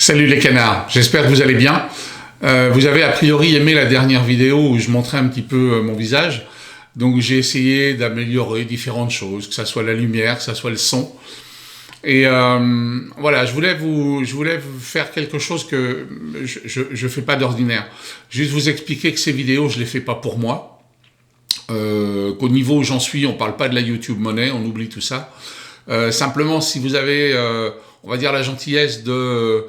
Salut les canards, j'espère que vous allez bien. Vous avez a priori aimé la dernière vidéo où je montrais un petit peu mon visage. Donc j'ai essayé d'améliorer différentes choses, que ça soit la lumière, que ça soit le son. Et voilà, je voulais vous faire quelque chose que je fais pas d'ordinaire. Juste vous expliquer que ces vidéos, je les fais pas pour moi. Qu'au niveau où j'en suis, on parle pas de la YouTube monnaie, on oublie tout ça. Simplement, si vous avez, on va dire, la gentillesse de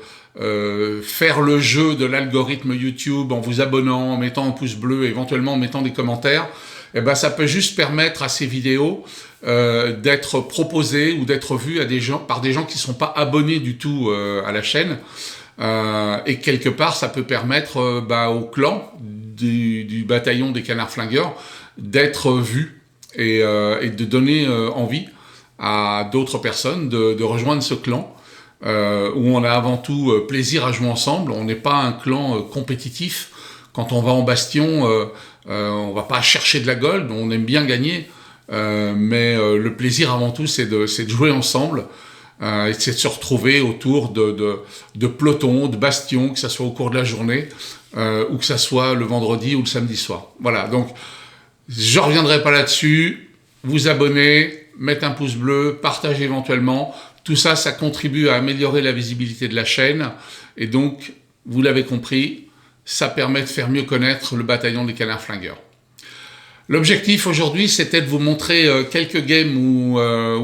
faire le jeu de l'algorithme YouTube en vous abonnant, en mettant un pouce bleu, éventuellement en mettant des commentaires, eh ben ça peut juste permettre à ces vidéos d'être proposées ou d'être vues par des gens qui sont pas abonnés du tout à la chaîne. Et quelque part, ça peut permettre au clan du bataillon des canards flingueurs d'être vu et de donner envie à d'autres personnes de rejoindre ce clan où on a avant tout plaisir à jouer ensemble. On n'est pas un clan compétitif. Quand on va en bastion, on va pas chercher de la gold, on aime bien gagner, mais le plaisir avant tout c'est de jouer ensemble. Et c'est de se retrouver autour de pelotons, de bastions, que ça soit au cours de la journée ou que ça soit le vendredi ou le samedi soir. Voilà, donc je reviendrai pas là-dessus. Vous abonnez, mettez un pouce bleu, partagez éventuellement. Tout ça, ça contribue à améliorer la visibilité de la chaîne. Et donc, vous l'avez compris, ça permet de faire mieux connaître le bataillon des canards flingueurs. L'objectif aujourd'hui, c'était de vous montrer quelques games où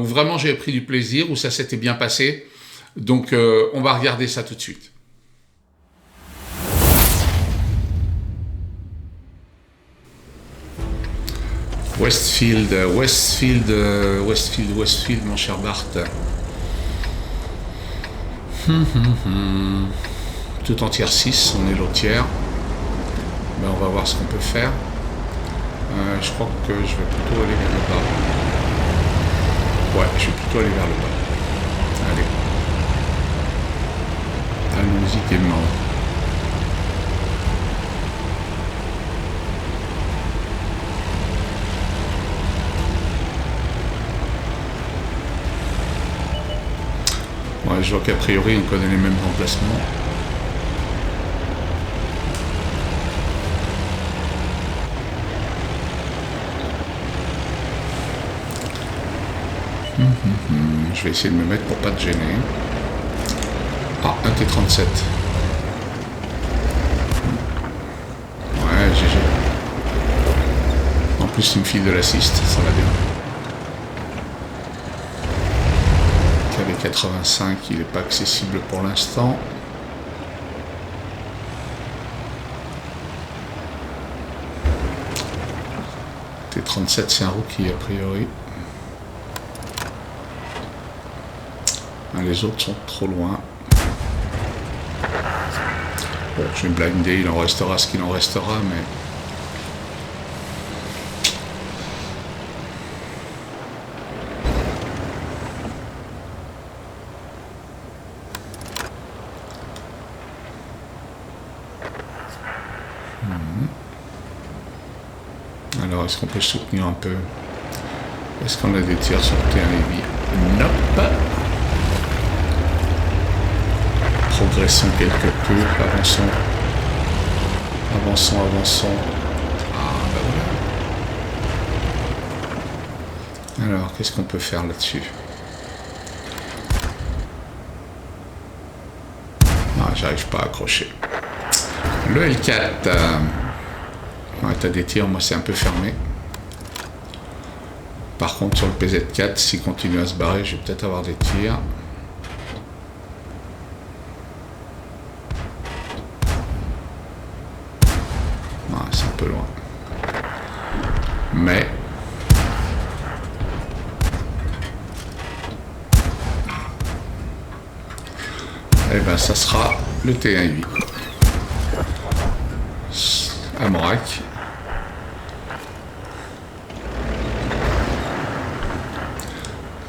vraiment j'ai pris du plaisir, où ça s'était bien passé. Donc, on va regarder ça tout de suite. Westfield, mon cher Bart. Tout en tier 6, on est l'autre tiers. Ben, on va voir ce qu'on peut faire. Je crois que je vais plutôt aller vers le bas. Ouais, je vais plutôt aller vers le bas. Allez. Allons-y gaiement. Ouais, je vois qu'a priori on connaît les mêmes emplacements. Je vais essayer de me mettre pour pas te gêner. Ah, un T-37. Ouais, GG. En plus, il me file de l'assist, ça va bien. KV-85, il n'est pas accessible pour l'instant. T-37, c'est un rookie a priori. Les autres sont trop loin. Bon, je vais blinder, il en restera ce qu'il en restera, mais... Alors, est-ce qu'on peut soutenir un peu? Est-ce qu'on a des tirs sur T1 Heavy? Nope. Progressons quelque peu, avançons. Ah, bah voilà. Alors, qu'est-ce qu'on peut faire là-dessus? Ah, j'arrive pas à accrocher. Le L4. Ouais, t'as des tirs, moi c'est un peu fermé. Par contre, sur le PZ4, s'il continue à se barrer, je vais peut-être avoir des tirs. C'est un peu loin. Mais... eh ben, ça sera le T1-8. Amorak.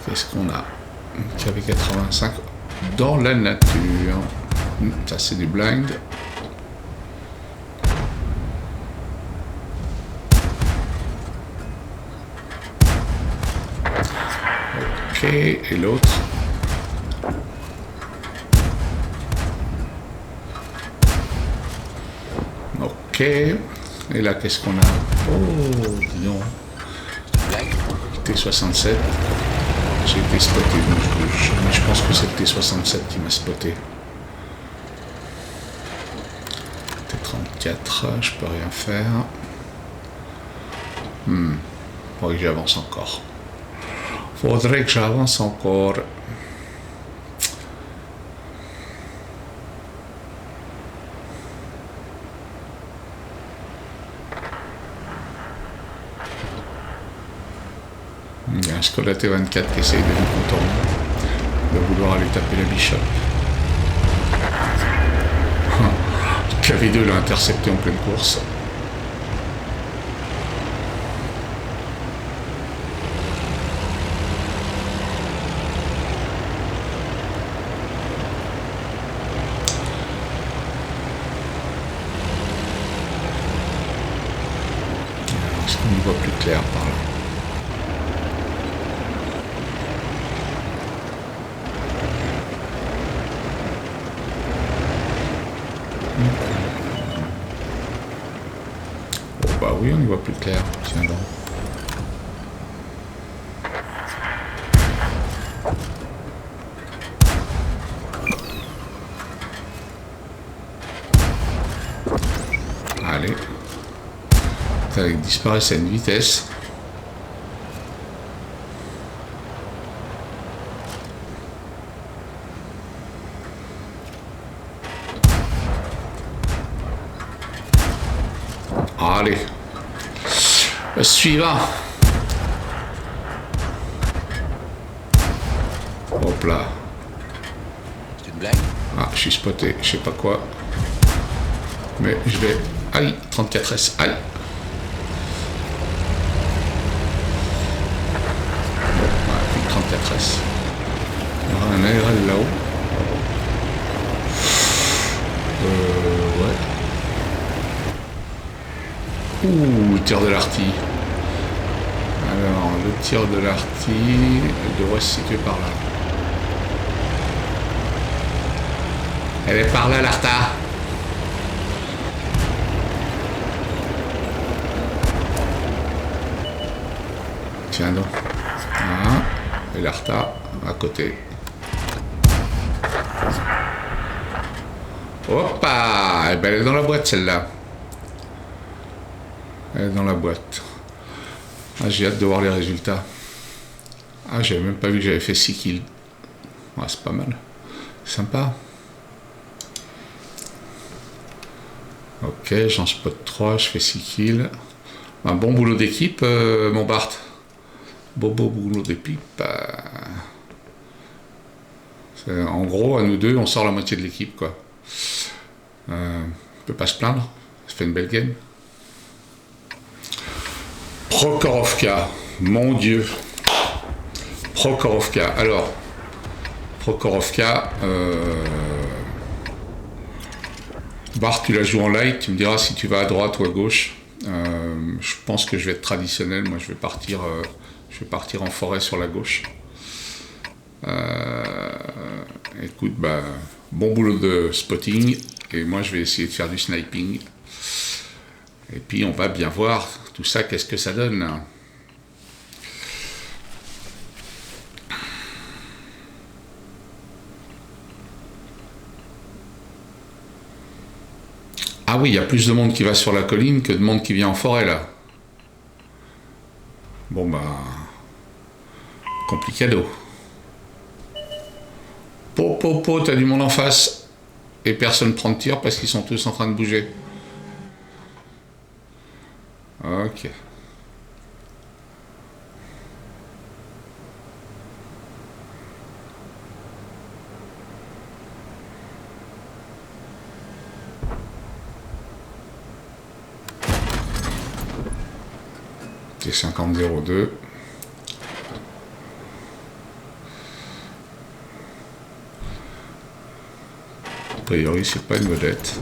Qu'est-ce qu'on a? KV-85 dans la nature. Ça, c'est du blind. Ok, et l'autre. Ok. Et là, qu'est-ce qu'on a? Oh, dis donc. T67. J'ai été spoté, donc je pense que c'est le T67 qui m'a spoté. T34, je peux rien faire. Faudrait que j'avance encore. Faudrait que j'avance encore. Il y a un Skoda T24 qui essaye de nous contourner, de vouloir aller taper la Bishop. KV2 l'a intercepté en pleine course. Est-ce qu'on y voit plus clair par là? Oh bah oui, on y voit plus clair. Tiens donc. Allez. Ça disparaît à une vitesse. Allez. Le suivant. Hop là. C'est une blague? Ah, je suis spoté, je sais pas quoi. Mais je vais... Aïe, 34S, aïe. Bon, voilà, plus de 34S. Il y aura un ARL là-haut. Ouais. Ouh, le tir de l'artille. Alors, le tir de l'artille devrait se situer par là. Elle est par là, l'Arta. Tiens donc. Voilà. Et l'Arta à côté. Hoppa! Eh ben, elle est dans la boîte, celle-là. Elle est dans la boîte. Ah, j'ai hâte de voir les résultats. Ah, j'avais même pas vu que j'avais fait 6 kills. Ouais, c'est pas mal. Sympa. Ok, j'en spot 3, je fais 6 kills. Un bon boulot d'équipe, mon Bart. Beau boulot d'équipe. En gros, à nous deux, on sort la moitié de l'équipe, quoi. On peut pas se plaindre. Ça fait une belle game. Prokhorovka, mon Dieu. Prokhorovka. Alors, Prokhorovka, Bart, tu la joues en light, tu me diras si tu vas à droite ou à gauche. Je pense que je vais être traditionnel, moi je vais partir en forêt sur la gauche. Écoute, bah, bon boulot de spotting, et moi je vais essayer de faire du sniping. Et puis on va bien voir tout ça, qu'est-ce que ça donne. Ah oui, il y a plus de monde qui va sur la colline que de monde qui vient en forêt, là. Bon, bah... complicado. T'as du monde en face. Et personne prend de tir parce qu'ils sont tous en train de bouger. Ok. T50-02. A priori, c'est pas une vedette.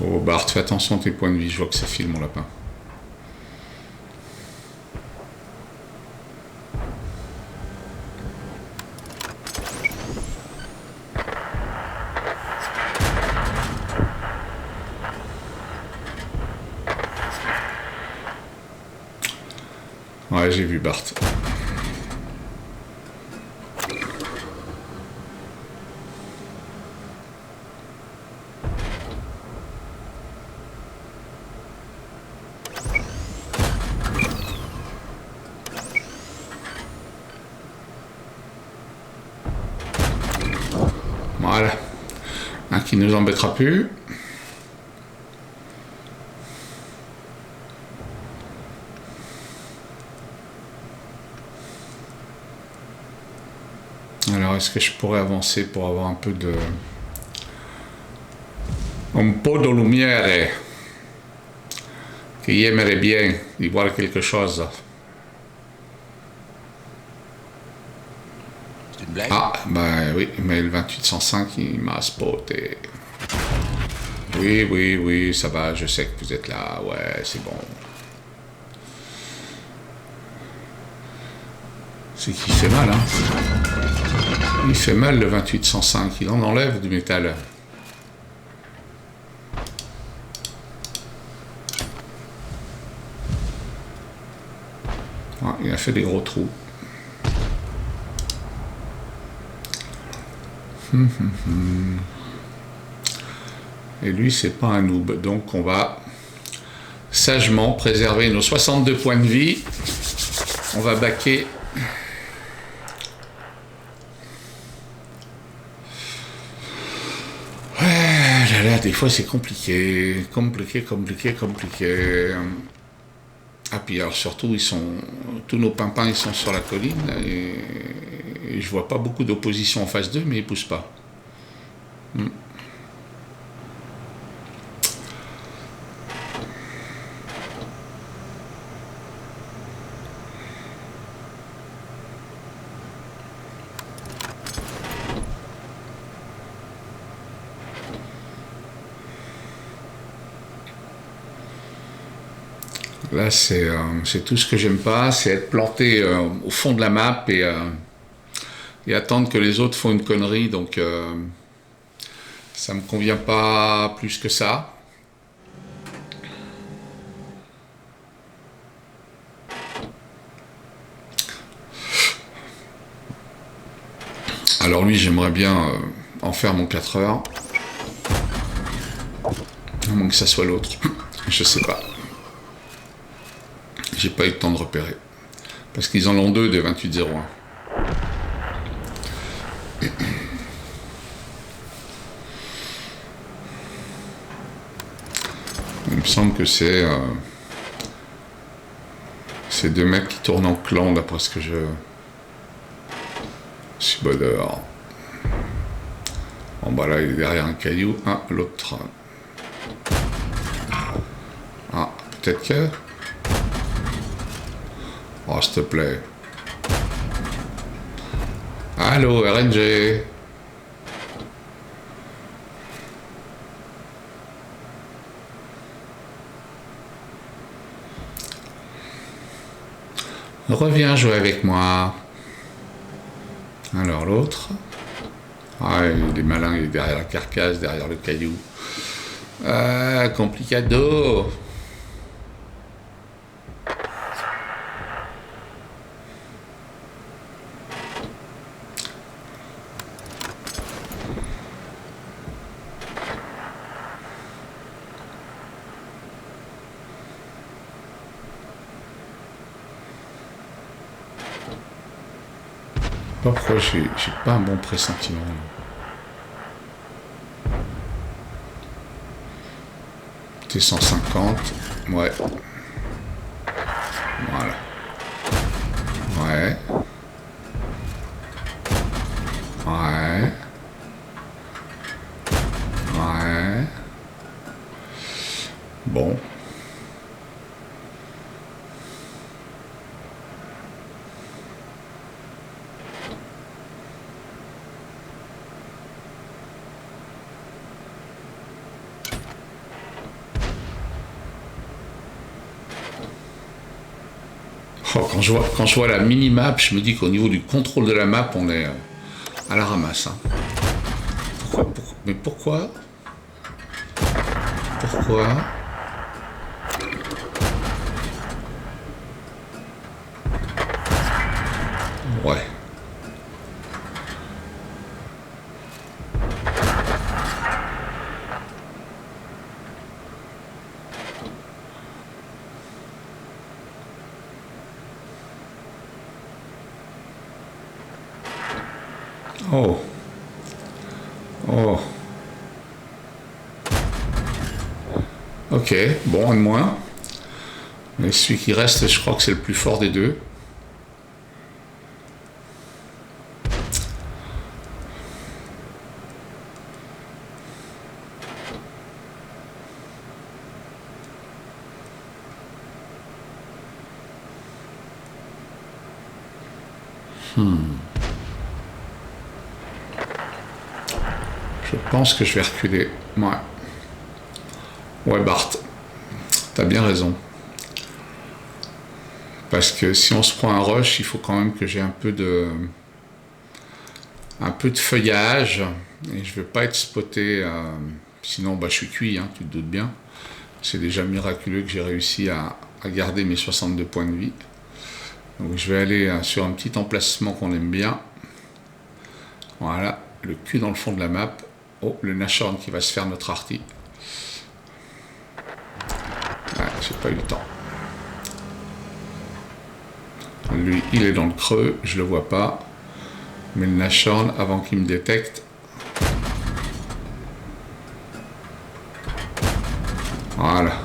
Oh, Bart, fais attention à tes points de vie, je vois que ça file, mon lapin. Ouais, j'ai vu Bart. Voilà. Un qui nous embêtera plus. Alors, est-ce que je pourrais avancer pour avoir un peu de... Un peu de lumière qui aimerait bien y voir quelque chose. C'est une blague? Ah, ben oui, mais le 2805, il m'a spoté. Oui, oui, oui, ça va, je sais que vous êtes là, ouais, c'est bon. C'est qu'il fait mal, hein. Il fait mal le 2805, il en enlève du métal. Ah, il a fait des gros trous. Et lui, c'est pas un noob. Donc, on va sagement préserver nos 62 points de vie. On va baquer. Ouais, là, des fois, c'est compliqué. Compliqué. Ah, puis alors, surtout, tous nos pimpins, ils sont sur la colline. Et je vois pas beaucoup d'opposition en phase 2, mais ils poussent pas. Là, c'est tout ce que j'aime pas, c'est être planté au fond de la map et attendre que les autres font une connerie. Donc, ça me convient pas plus que ça. Alors lui, j'aimerais bien en faire mon 4 heures. À moins que ça soit l'autre. Je sais pas. J'ai pas eu le temps de repérer. Parce qu'ils en ont deux des 2801. Il me semble que c'est deux mecs qui tournent en clan d'après ce que je suis bon dehors. Bon bah là il est derrière un caillou. Ah, l'autre. Ah, peut-être que... Oh, s'il te plaît. Allô, RNG. Reviens jouer avec moi. Alors l'autre. Ah, il est malin, il est derrière la carcasse, derrière le caillou. Ah, complicado. Pourquoi j'ai pas un bon pressentiment là. T150, ouais. Voilà. Ouais. Ouais. Ouais. Bon. Oh, quand je vois la mini-map, je me dis qu'au niveau du contrôle de la map, on est à la ramasse. Hein. Mais pourquoi? Oh. Oh. Ok, bon, un de moins. Mais celui qui reste, je crois que c'est le plus fort des deux. Je pense que je vais reculer. Ouais. Ouais, Bart. T'as bien raison. Parce que si on se prend un rush, il faut quand même que j'ai un peu de feuillage. Et je veux pas être spoté. Sinon, bah, je suis cuit, hein, tu te doutes bien. C'est déjà miraculeux que j'ai réussi à garder mes 62 points de vie. Donc je vais aller sur un petit emplacement qu'on aime bien. Voilà, le cul dans le fond de la map. Oh, le Nashorn qui va se faire notre arty. Ouais, j'ai pas eu le temps. Lui, il est dans le creux, je le vois pas. Mais le Nashorn, avant qu'il me détecte... Voilà.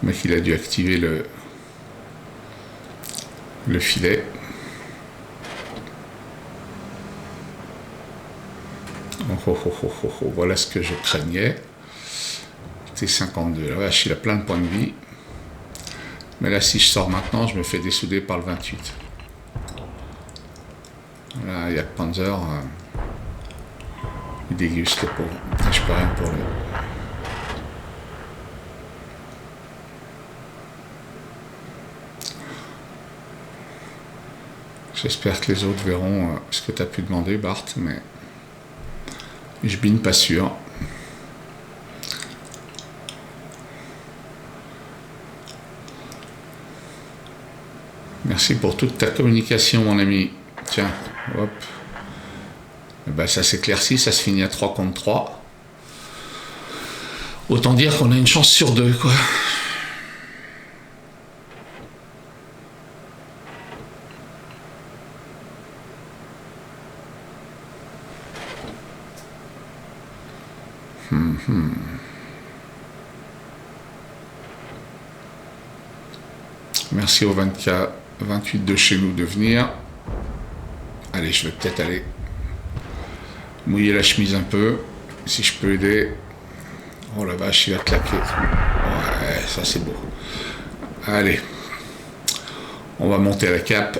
Le mec, il a dû activer le filet. Voilà ce que je craignais. T52, la vache, il a plein de points de vie. Mais là, si je sors maintenant, je me fais dessouder par le 28. Là, il y a le Panzer. Il déguste, le pauvre. Je peux rien pour lui. J'espère que les autres verront ce que tu as pu demander, Bart, mais je bine pas sûr. Merci pour toute ta communication, mon ami. Tiens, hop. Et ben, ça s'éclaircit, ça se finit à 3 contre 3. Autant dire qu'on a une chance sur 2, quoi. Merci aux 28 de chez nous de venir. Allez, je vais peut-être aller mouiller la chemise un peu, si je peux aider. Oh la vache, il a claqué. Ouais, ça c'est beau. Allez, on va monter à la cape.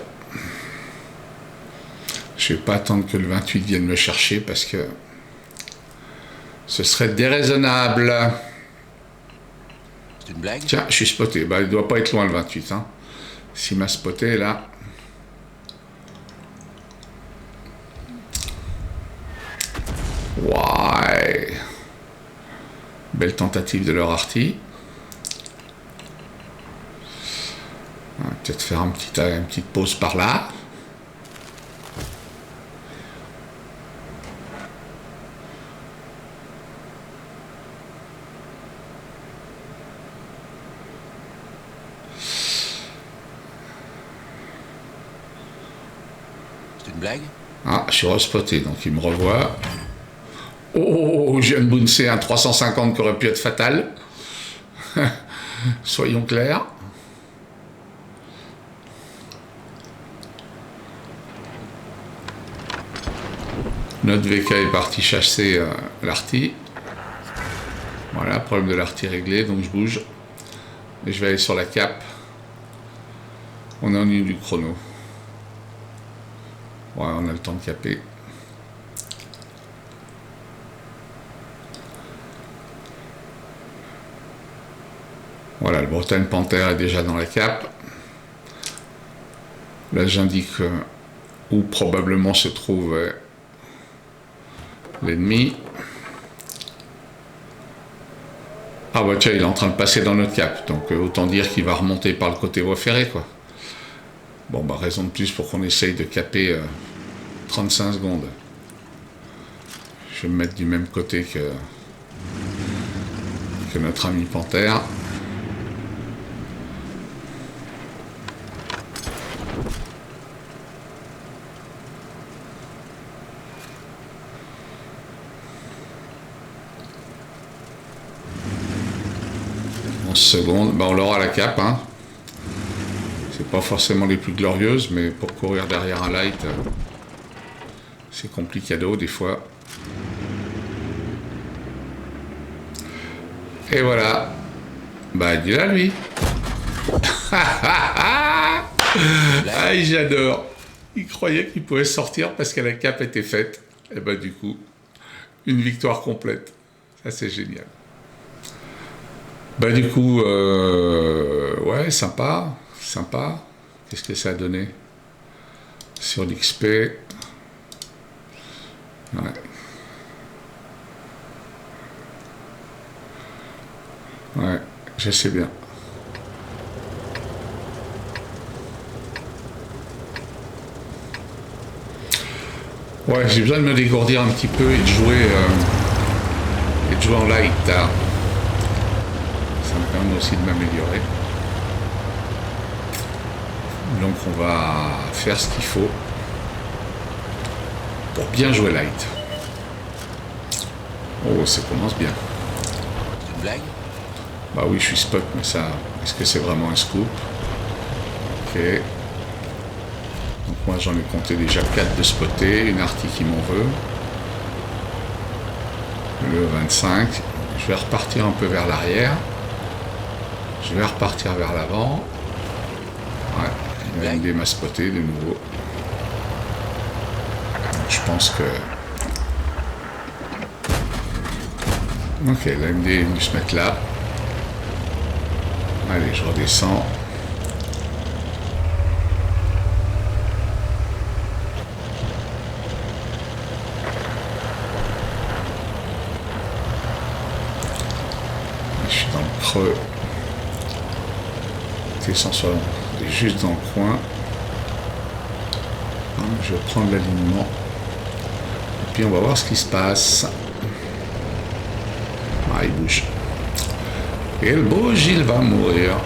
Je vais pas attendre que le 28 vienne me chercher parce que ce serait déraisonnable. C'est une blague? Tiens, je suis spoté. Bah, il doit pas être loin le 28. Hein. S'il m'a spoté là. Ouais. Belle tentative de leur arty. On va peut-être faire une petite pause par là. C'est une blague? Ah, je suis respoté, donc il me revoit. Oh, je viens de bouncer un 350 qui aurait pu être fatal. Soyons clairs. Notre VK est parti chasser l'arty. Voilà, problème de l'arty réglé, donc je bouge. Et je vais aller sur la cape. On est en ligne du chrono. Ouais, on a le temps de caper. Voilà, le Bretagne Panther est déjà dans la cape. Là, j'indique où probablement se trouve l'ennemi. Ah bah tiens, il est en train de passer dans notre cap, donc autant dire qu'il va remonter par le côté voie ferrée, quoi. Bon bah raison de plus pour qu'on essaye de caper 35 secondes. Je vais me mettre du même côté que notre ami Panthère. secondes. Bah, on l'aura à la cape. Hein. C'est pas forcément les plus glorieuses, mais pour courir derrière un light, c'est complicado des fois. Et voilà. Bah, dis-la lui. Ah, j'adore. Il croyait qu'il pouvait sortir parce que la cape était faite. Et bah, du coup, une victoire complète. Ça, c'est génial. Bah, du coup, ouais, sympa. Sympa. Qu'est-ce que ça a donné sur l'XP? Ouais. Ouais, je sais bien. Ouais, j'ai besoin de me dégourdir un petit peu et de jouer en light. Hein. Ça me permet aussi de m'améliorer. Donc on va faire ce qu'il faut pour bien jouer light. Oh, ça commence bien. C'est une blague? Bah oui, je suis spot, mais ça, est-ce que c'est vraiment un scoop? Ok. Donc moi j'en ai compté déjà 4 de spotter, une arty qui m'en veut. Le 25. Je vais repartir un peu vers l'arrière. Je vais repartir vers l'avant. Ouais, la MD m'a spoté de nouveau. Donc, je pense que... Ok, la MD est venue se mettre là. Allez, je redescends. Je suis dans le creux. T160 est juste dans le coin. Je vais prendre l'alignement. Et puis on va voir ce qui se passe. Ah, il bouge. Il bouge, il va mourir.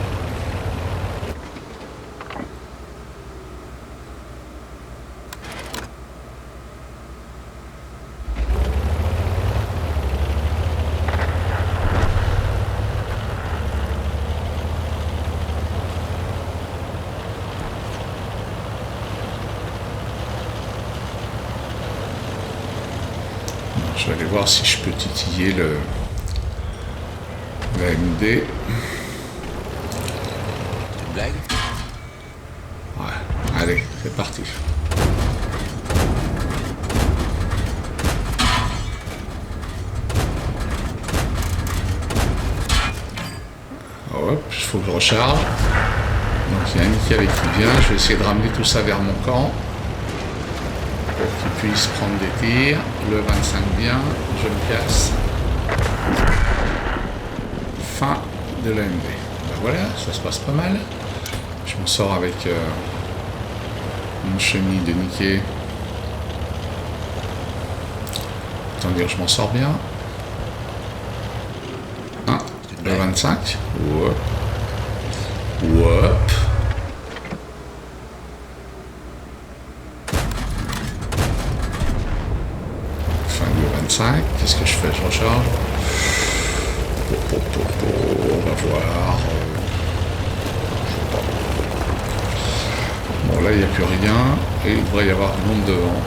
Je vais aller voir si je peux titiller la MD. C'est une blague? Ouais, allez, c'est parti. Hop, il faut que je recharge. Donc il y a un nickel qui vient. Je vais essayer de ramener tout ça vers mon camp. Pour qu'il puisse prendre des tirs. Le 25 bien, je me casse. Fin de l'AMD. Ben voilà, ça se passe pas mal. Je m'en sors avec une chenille de Nikkei. Autant dire, je m'en sors bien. Le 25. Whoop. Whoop. Fin du 25. Qu'est-ce que je fais? Je recharge. On va voir. Bon, là, il n'y a plus rien. Et il devrait y avoir du monde devant.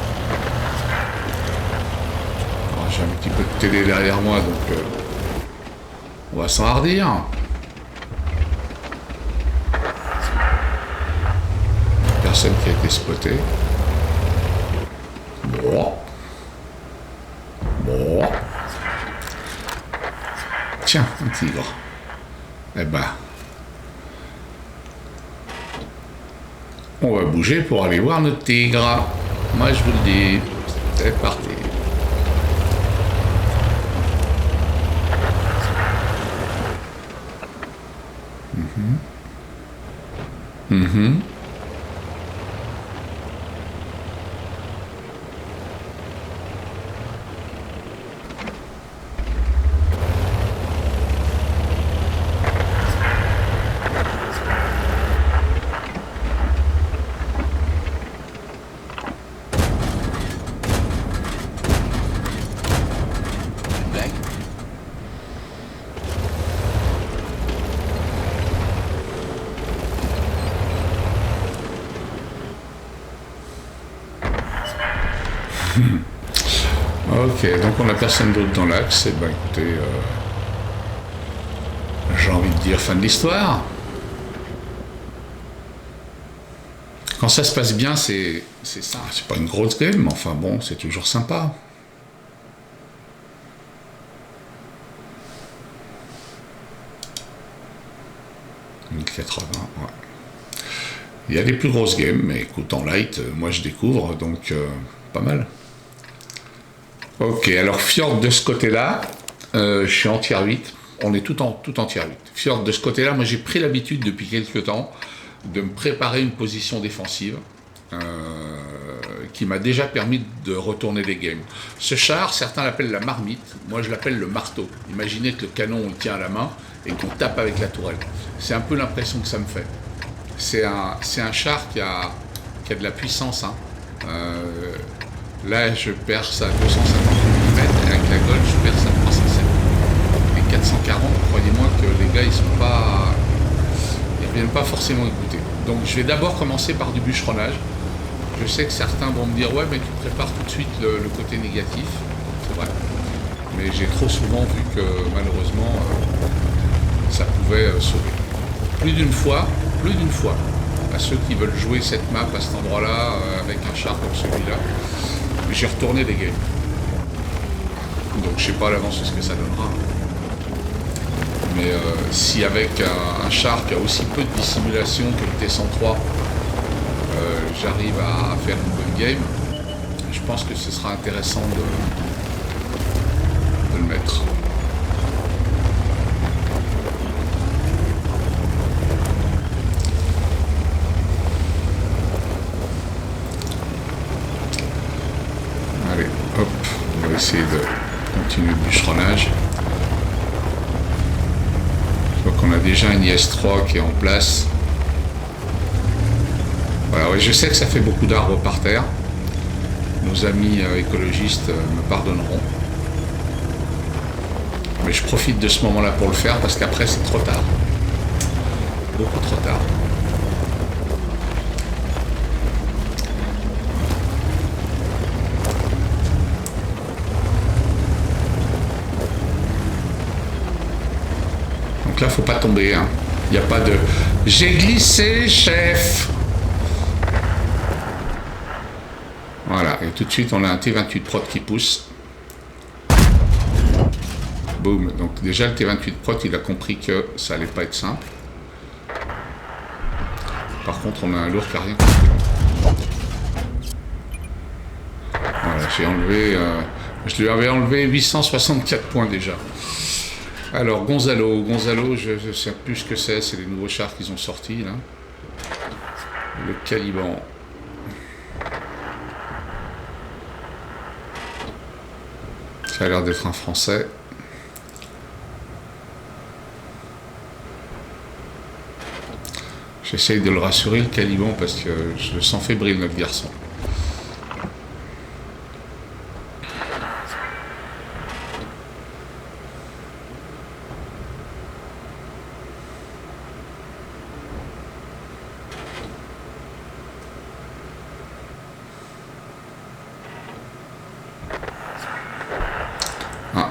Alors, j'ai un petit peu de télé derrière moi, donc on va s'enhardir. Personne qui a été spoté. Bon. Tiens, un tigre. Eh ben, on va bouger pour aller voir notre tigre. Moi, je vous le dis. C'est parti. Ok, donc on n'a personne d'autre dans l'axe. Et ben écoutez, j'ai envie de dire fin de l'histoire. Quand ça se passe bien, c'est ça. C'est pas une grosse game, mais enfin bon, c'est toujours sympa. « 1080, ouais. Il y a des plus grosses games, mais écoute, en light, moi je découvre, donc pas mal. Ok, alors Fjord de ce côté-là, je suis en tier 8, on est tout en tier 8. Fjord de ce côté-là, moi j'ai pris l'habitude depuis quelques temps de me préparer une position défensive qui m'a déjà permis de retourner des games. Ce char, certains l'appellent la marmite, moi je l'appelle le marteau. Imaginez que le canon on le tient à la main et qu'on tape avec la tourelle. C'est un peu l'impression que ça me fait. C'est un char qui a de la puissance. Hein. Là, je perce à 250 mm, et avec la Gold, je perce à 307. Et 440, croyez-moi que les gars, ils reviennent pas forcément écouter. Donc, je vais d'abord commencer par du bûcheronnage. Je sais que certains vont me dire, ouais, mais tu prépares tout de suite le côté négatif. C'est vrai. Mais j'ai trop souvent vu que, malheureusement, ça pouvait sauver. Plus d'une fois, à ceux qui veulent jouer cette map à cet endroit-là, avec un char comme celui-là, j'ai retourné des games. Donc je sais pas à l'avance ce que ça donnera. Mais si avec un char qui a aussi peu de dissimulation que le T-103, j'arrive à faire une bonne game, je pense que ce sera intéressant de le mettre. Allez, hop, on va essayer de continuer le bûcheronnage. Je vois qu'on a déjà une IS-3 qui est en place. Voilà, ouais, je sais que ça fait beaucoup d'arbres par terre. Nos amis écologistes me pardonneront. Mais je profite de ce moment-là pour le faire parce qu'après c'est trop tard. Beaucoup trop tard. Donc là, faut pas tomber. Hein. Il n'y a pas de « J'ai glissé, chef !» Voilà, et tout de suite, on a un T28 Prot qui pousse. Boum. Donc déjà, le T28 Prot, il a compris que ça allait pas être simple. Par contre, on a un lourd qui n'a rien compris. Voilà, j'ai enlevé... je lui avais enlevé 864 points déjà. Alors, Gonzalo, je ne sais plus ce que c'est les nouveaux chars qu'ils ont sortis, là. Le Caliban. Ça a l'air d'être un Français. J'essaye de le rassurer, le Caliban, parce que je le sens fébrile, notre garçon.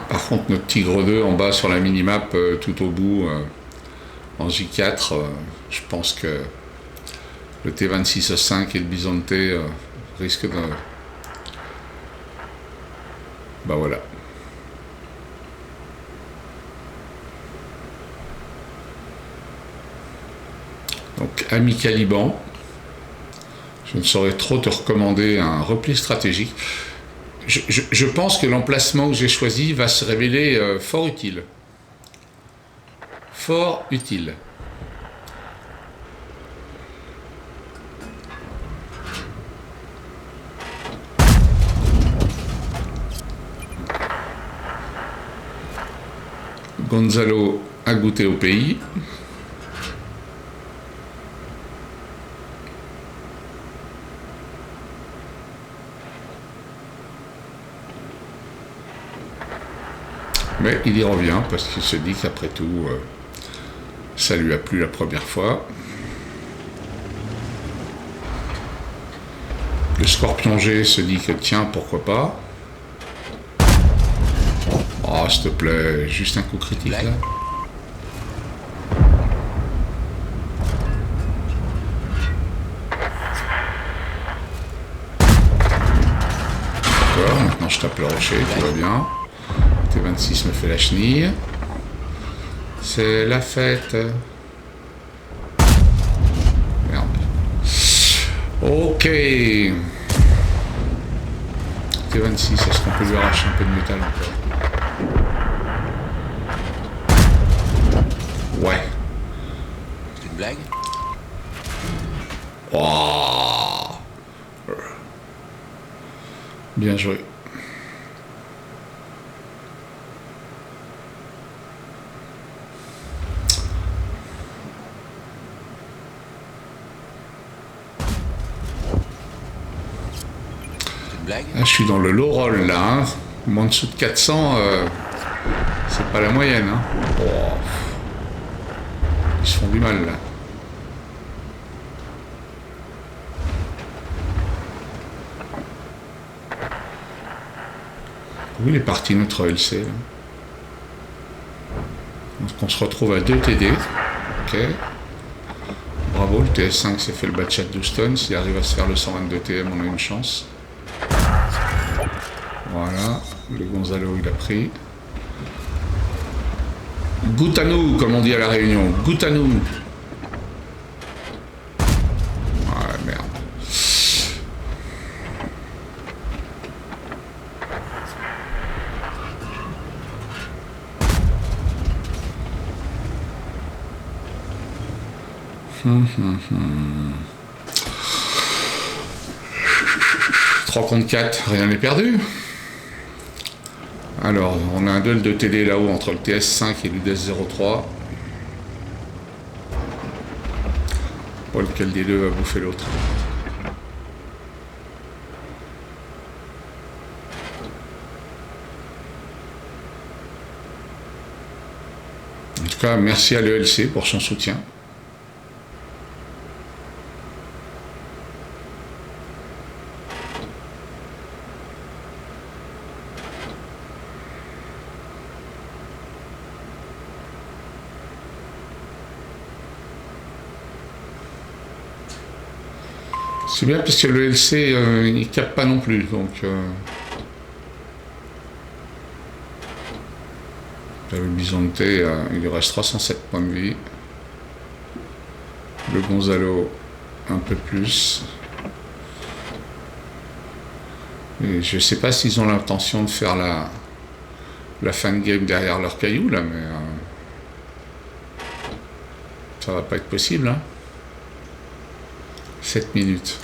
Par contre, notre Tigre 2 en bas sur la minimap, tout au bout, en J4, je pense que le T26E5 et le Bisonte risquent de... Bah voilà. Donc, ami Caliban, je ne saurais trop te recommander un repli stratégique. Je pense que l'emplacement que j'ai choisi va se révéler fort utile. Fort utile. Gonzalo a goûté au pays. Mais il y revient parce qu'il se dit qu'après tout, ça lui a plu la première fois. Le Scorpion G se dit que tiens, pourquoi pas. Oh, s'il te plaît, juste un coup critique là. D'accord, maintenant je tape le rocher, tout va bien. T26 me fait la chenille. C'est la fête. Merde. Ok. T26, est-ce qu'on peut lui arracher un peu de métal encore? Ouais. C'est une blague? Oh. Bien joué. Blague. Là, je suis dans le low roll là, hein. En dessous de 400, c'est pas la moyenne. Hein. Oh. Ils se font du mal là. Où il est parti notre LC là? Donc on se retrouve à 2 TD. Ok. Bravo, le TS5 s'est fait le batch at d'Houston. S'il arrive à se faire le 122 TM, on a une chance. Voilà, le Gonzalo il a pris. Goûte à nous, comme on dit à la Réunion. Goûte à nous. Ah merde. Hum. 3 contre 4, rien n'est perdu. Alors, on a un duel de TD là-haut entre le TS5 et l'UDS-03. Pas lequel des deux va bouffer l'autre. En tout cas, merci à l'ELC pour son soutien. C'est bien parce que le LC il capte pas non plus, donc le Bisonte il lui reste 307 points de vie. Le Gonzalo un peu plus. Et je sais pas s'ils ont l'intention de faire la fin de game derrière leur caillou là, mais ça va pas être possible hein. 7 minutes.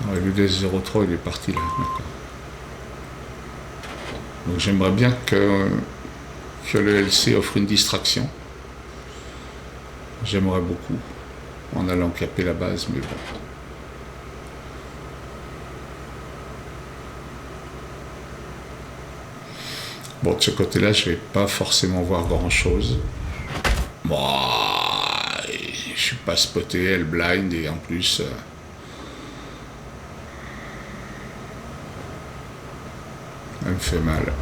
Ouais, le DS03 il est parti là, d'accord. Donc j'aimerais bien que le LC offre une distraction. J'aimerais beaucoup en allant caper la base, mais bon. Bon, de ce côté-là, je vais pas forcément voir grand-chose. Bon, je suis pas spoté, elle blind, et en plus... elle me fait mal.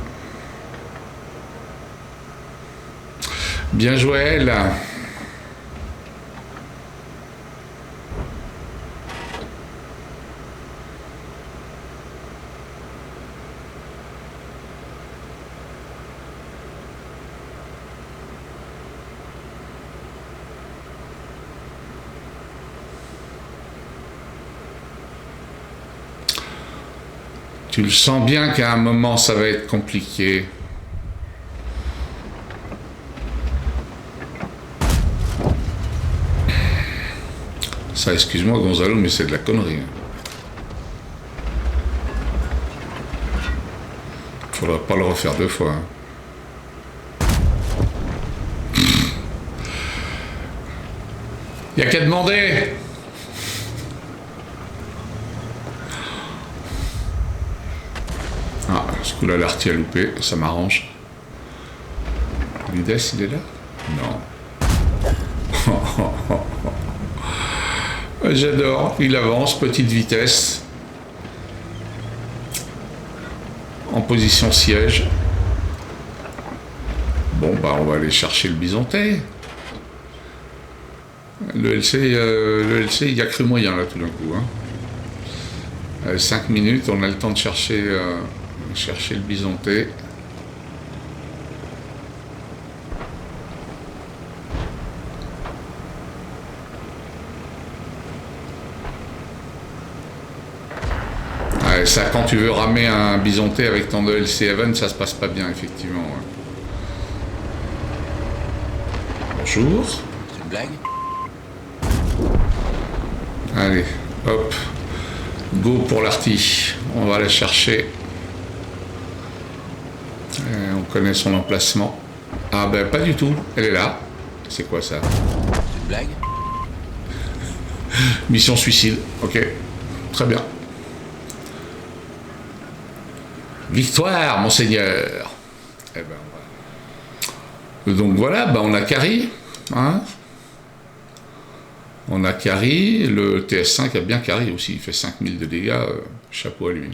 Bien joué, elle. Tu le sens bien qu'à un moment, ça va être compliqué. Ça, excuse-moi, Gonzalo, mais c'est de la connerie. Faudra pas le refaire 2 fois. Y a qu'à demander. Ah, ce coup-là, l'arty a loupé, ça m'arrange. Ludes, il est là? Non. J'adore, il avance, petite vitesse. En position siège. Bon, bah on va aller chercher le bisontais. Le LC, il y a cru moyen là tout d'un coup. Hein. 5 minutes, on a le temps de chercher le bisontais. Ouais, ça, quand tu veux ramer un bisontais avec ton ELC Even, ça se passe pas bien, effectivement. Ouais. Bonjour. C'est une blague? Allez, hop. Go pour l'arty. On va la chercher. On connaît son emplacement. Ah ben pas du tout. Elle est là. C'est quoi ça? C'est une blague? Mission suicide. Ok. Très bien. Victoire, monseigneur. Eh ben, donc voilà, ben on a carry. Hein, on a carry. Le TS5 a bien carry aussi. Il fait 5000 de dégâts. Chapeau à lui.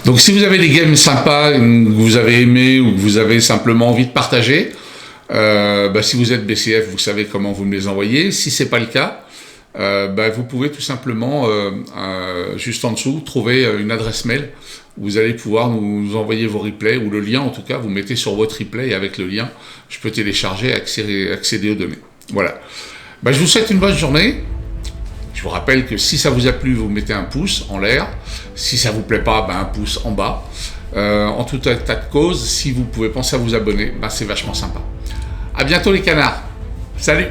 Donc si vous avez des games sympas, que vous avez aimé ou que vous avez simplement envie de partager, si vous êtes BCF, vous savez comment vous me les envoyer. Si c'est pas le cas, vous pouvez tout simplement, juste en dessous, trouver une adresse mail. Vous allez pouvoir nous envoyer vos replays, ou le lien en tout cas, vous mettez sur votre replay et avec le lien, je peux télécharger et accéder aux données. Voilà. Je vous souhaite une bonne journée. Je vous rappelle que si ça vous a plu, vous mettez un pouce en l'air. Si ça vous plaît pas, un pouce en bas. En tout état de cause, si vous pouvez penser à vous abonner, c'est vachement sympa. À bientôt les canards. Salut!